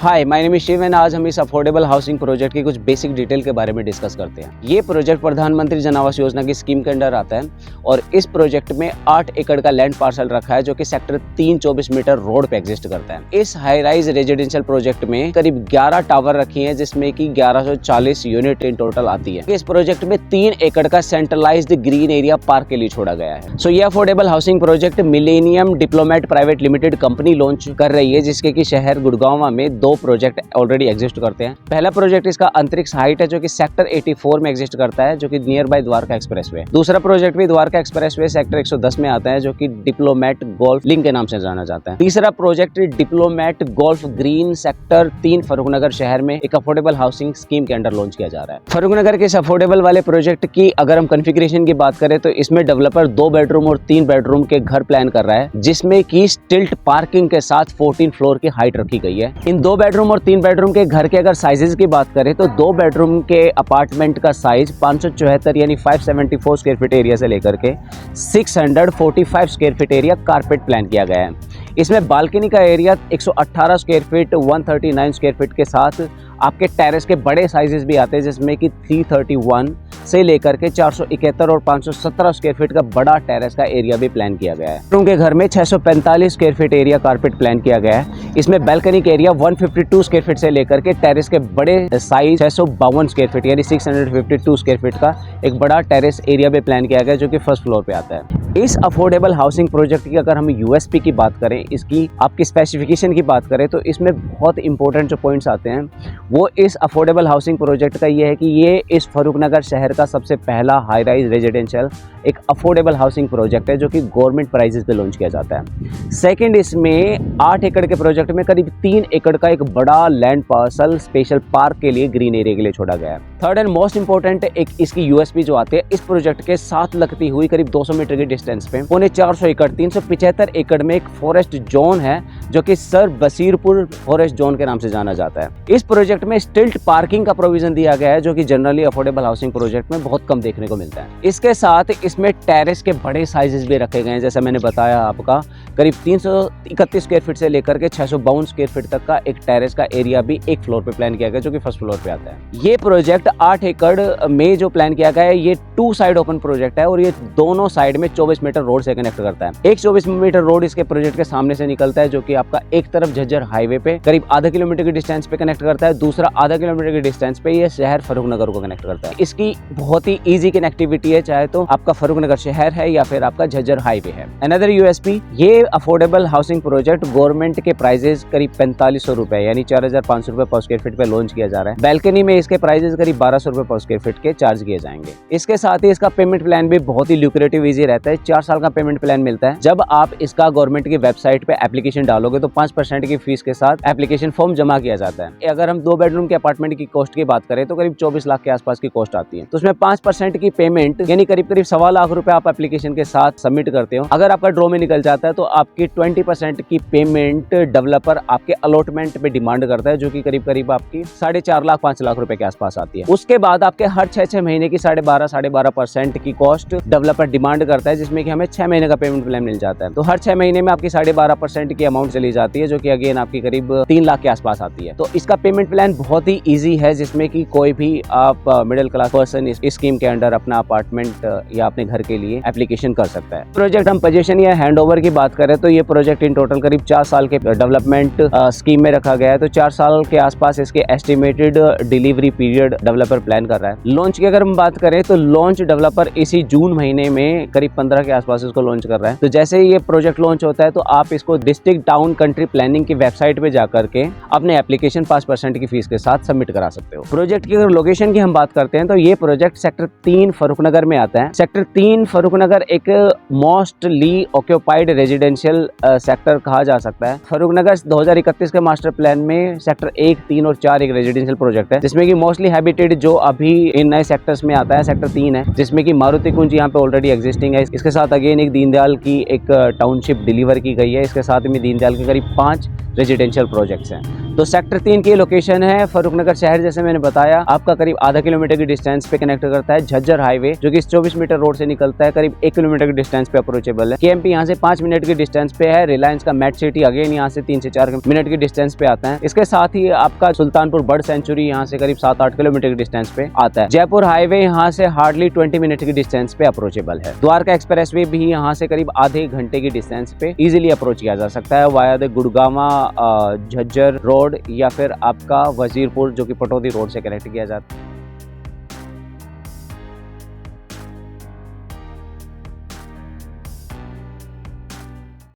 Hi, my name is Shiv and आज हम इस अफोर्डेबल हाउसिंग प्रोजेक्ट की कुछ बेसिक डिटेल के बारे में डिस्कस करते हैं। ये प्रोजेक्ट प्रधानमंत्री जन आवास योजना की स्कीम के अंडर आता है और इस प्रोजेक्ट में 8 एकड़ का लैंड पार्सल रखा है जो कि सेक्टर 324 मीटर रोड पे एग्जिस्ट करता है। इस हाई राइज रेजिडेंशियल प्रोजेक्ट में करीब 11 टावर रखी हैं जिसमें कि 1140 यूनिट इन टोटल आती है। इस प्रोजेक्ट में 3 एकड़ का सेंट्रलाइज्ड ग्रीन एरिया पार्क के लिए छोड़ा गया है। सो ये affordable housing project millennium diplomat private limited company launch कर रही है जिसके कि शहर गुड़गांव में 2 प्रोजेक्ट ऑलरेडी एग्जिस्ट करते हैं। पहला प्रोजेक्ट इसका अंतरिक्ष हाइट है जो कि सेक्टर 84 में एग्जिस्ट करता है जो कि नियर बाय द्वारका एक्सप्रेसवे। दूसरा प्रोजेक्ट भी द्वारका एक्सप्रेसवे सेक्टर 110 में आता है जो कि डिप्लोमेट गोल्फ लिंक के नाम से जाना जाता है। तीसरा project diplomat golf green sector 3 Farrukhnagar शहर में एक अफोर्डेबल हाउसिंग स्कीम के अंडर लॉन्च किया जा रहा है। फर्रुखनगर के इस अफोर्डेबल वाले प्रोजेक्ट की अगर हम कॉन्फ़िगरेशन की बात करें तो इसमें डेवलपर 2 बेडरूम और 3 बेडरूम के घर प्लान कर रहा है जिसमें की स्टिल्ट पार्किंग के साथ 14 फ्लोर की हाइट रखी गई है। इन 2 बेडरूम और 3 बेडरूम के घर के अगर साइजेस की बात करें तो 2 बेडरूम के अपार्टमेंट का साइज 574 यानी 574 स्क्वायर फीट एरिया से लेकर के 645 square feet area carpet plan किया गया है। इसमें बालकनी का area 118 square feet 139 square feet के साथ आपके टेरेस के बड़े साइजेस भी आते हैं जिसमें कि 331 से लेकर के 471 और 517 स्क्वायर फीट का बड़ा टेरेस का एरिया भी प्लान किया गया है। उनके घर में 645 square feet area carpet plan किया गया है। इसमें बैल्कनी का एरिया 152 स्क्वायर फीट से लेकर के टेरेस के बड़े साइज 652 स्क्वायर फीट यानी 652 स्क्वायर फीट का एक बड़ा टेरेस एरिया भी प्लान किया गया है जो कि फर्स्ट फ्लोर पे आता है। इस अफोर्डेबल हाउसिंग प्रोजेक्ट की अगर हम यूएसपी की बात करें, इसकी आपकी स्पेसिफिकेशन की बात करें तो इसमें बहुत इंपॉर्टेंट जो पॉइंट्स आते हैं वो इस अफोर्डेबल हाउसिंग प्रोजेक्ट का ये है कि ये इस फर्रुखनगर शहर का सबसे पहला हाई राइज रेजिडेंशियल एक अफोर्डेबल हाउसिंग प्रोजेक्ट है जो कि गवर्नमेंट प्राइजेस पे लॉन्च किया जाता है। सेकंड, इसमें 8 एकड़ के प्रोजेक्ट में करीब 3 एकड़ का एक बड़ा लैंड पार्सल स्पेशल पार्क के लिए ग्रीन एरिया के लिए छोड़ा गया है। थर्ड एंड मोस्ट इंपॉर्टेंट एक इसकी यूएसपी जो आते हैं इस प्रोजेक्ट के साथ लगती हुई करीब 200 मीटर की डिस्टेंस पे 450 एकड़ 375 एकड़ में एक फॉरेस्ट जोन है जो कि सर बसीरपुर फॉरेस्ट जोन के नाम से जाना जाता है। इस प्रोजेक्ट में स्टिल्ट पार्किंग का प्रोविजन दिया गया है जो कि जनरली अफोर्डेबल हाउसिंग प्रोजेक्ट में बहुत कम देखने को मिलता है। इसके साथ इसमें टेरेस के बड़े साइजेस भी रखे गए हैं जैसा मैंने बताया आपका करीब 331 स्क्वायर फीट से लेकर के 652 स्क्वायर फीट तक का एक टेरेस का एरिया भी एक फ्लोर पे प्लान किया गया जो कि फर्स्ट फ्लोर पे आता है। ये प्रोजेक्ट 8 एकड़ में जो प्लान किया गया है ये 2 साइड ओपन प्रोजेक्ट है और ये दोनों साइड में 24 मीटर रोड से कनेक्ट करता है। एक 24 मीटर रोड इसके प्रोजेक्ट के सामने से निकलता है जो कि आपका एक तरफ झज्जर हाईवे पे करीब आधा किलोमीटर की डिस्टेंस पे कनेक्ट करता है, दूसरा आधा किलोमीटर की डिस्टेंस पे ये शहर फर्रुखनगर को कनेक्ट करता है। इसकी बहुत ही ईजी कनेक्टिविटी है चाहे तो आपका फर्रुखनगर शहर है या फिर आपका झज्जर हाईवे है। अनदर यूएसपी, ये अफोर्डेबल हाउसिंग प्रोजेक्ट गवर्नमेंट के प्राइजेस करीब 4500 रुपए यानी 4500 रुपए पर स्क्वायर फीट पे लॉन्च किया जा रहा है। बैल्कनी में इसके प्राइजेस करीब 1200 रुपए पर स्क्वायर फीट के चार्ज किए जाएंगे। इसके साथ ही इसका पेमेंट प्लान भी बहुत ही ल्यूक्रेटिव इजी रहता है। 4 साल का पेमेंट प्लान मिलता है। जब आप इसका गवर्नमेंट की वेबसाइट पे एप्लीकेशन डालोगे तो 5% की फीस के साथ एप्लीकेशन फॉर्म जमा किया जाता है। अगर हम 2 बेडरूम के अपार्टमेंट की कॉस्ट की बात करें तो करीब 24 लाख के आसपास की कॉस्ट आती है। तो उसमें 5% की पेमेंट यानी करीब 1.25 लाख रुपए आप एप्लीकेशन के साथ सबमिट करते हो। अगर आपका ड्रॉ में निकल जाता है तो आपकी 20% की पेमेंट डेवलपर आपके अलॉटमेंट पे डिमांड करता है जो कि करीब आपकी 4.5 लाख 5 लाख रुपए के आसपास आती है। उसके बाद आपके हर 6 महीने की 12.5% की कॉस्ट डेवलपर डिमांड करता है जिसमें कि हमें 6 महीने का पेमेंट प्लान मिल जाता है। तो हर 6 महीने में आपकी 12.5% की अमाउंट चली जाती है जो कि अगेन आपकी करीब 3 लाख के आसपास आती है। तो इसका पेमेंट प्लान बहुत ही ईजी है जिसमें कि कोई भी आप मिडिल क्लास पर्सन इस स्कीम के अंडर अपना अपार्टमेंट या अपने घर के लिए एप्लीकेशन कर सकता है। प्रोजेक्ट हम पोजीशन या हैंडओवर की बात करें तो ये प्रोजेक्ट इन टोटल करीब 4 साल के डेवलपमेंट स्कीम में रखा गया है। तो 4 साल के आसपास इसके estimated delivery period developer plan कर रहा है। लॉन्च की अगर हम बात करें तो लॉन्च डेवलपर इसी जून महीने में करीब 15 के आसपास इसको लॉन्च कर रहा है। तो जैसे ही ये प्रोजेक्ट लॉन्च होता है तो आप इसको डिस्ट्रिक्ट टाउन कंट्री प्लानिंग की वेबसाइट पे जाकर के अपने एप्लीकेशन 5% की फीस के साथ सबमिट करा सकते हो। प्रोजेक्ट की अगर लोकेशन की हम बात करते हैं तो ये प्रोजेक्ट सेक्टर 3 फर्रुखनगर में आता है। सेक्टर 3 फर्रुखनगर एक मोस्टली ऑक्यूपाइड रेजिडेंशियल सेक्टर कहा जा सकता है। फर्रुखनगर 2031 के मास्टर प्लान में सेक्टर 1, 3 और 4 एक रेजिडेंशियल प्रोजेक्ट है जिसमें कि मोस्टली हैबिटेड जो अभी इन नए सेक्टर्स में आता है सेक्टर 3 है जिसमें कि मारुति कुंज यहाँ पे ऑलरेडी एग्जिस्टिंग है। इसके साथ अगेन एक दीनदयाल की एक टाउनशिप डिलीवर की गई है। इसके साथ में दीनदयाल के करीब 5 रेजिडेंशियल प्रोजेक्ट्स हैं। तो सेक्टर 3 की लोकेशन है फर्रुखनगर शहर, जैसे मैंने बताया आपका करीब आधा किलोमीटर की डिस्टेंस पे कनेक्ट करता है झज्जर हाईवे, जो कि 24 मीटर रोड से निकलता है, करीब 1 किलोमीटर की डिस्टेंस पे अप्रोचेबल है। केएमपी यहाँ से 5 मिनट की डिस्टेंस पे है। रिलायंस का मेट सिटी अगेन यहाँ से 3 से 4 मिनट की डिस्टेंस पे आता है। इसके साथ ही आपका सुल्तानपुर बर्ड सेंचुरी यहाँ से करीब 7-8 किलोमीटर की डिस्टेंस पे आता है। जयपुर हाईवे यहाँ से हार्डली 20 मिनट की डिस्टेंस पे अप्रोचेबल है। द्वारका एक्सप्रेसवे भी यहाँ से करीब आधे घंटे की डिस्टेंस पे इजीली अप्रोच किया जा सकता है वाया द गुड़गामा झज्जर रोड या फिर आपका वजीरपुर जो कि पटौदी रोड से कनेक्ट किया जाता है।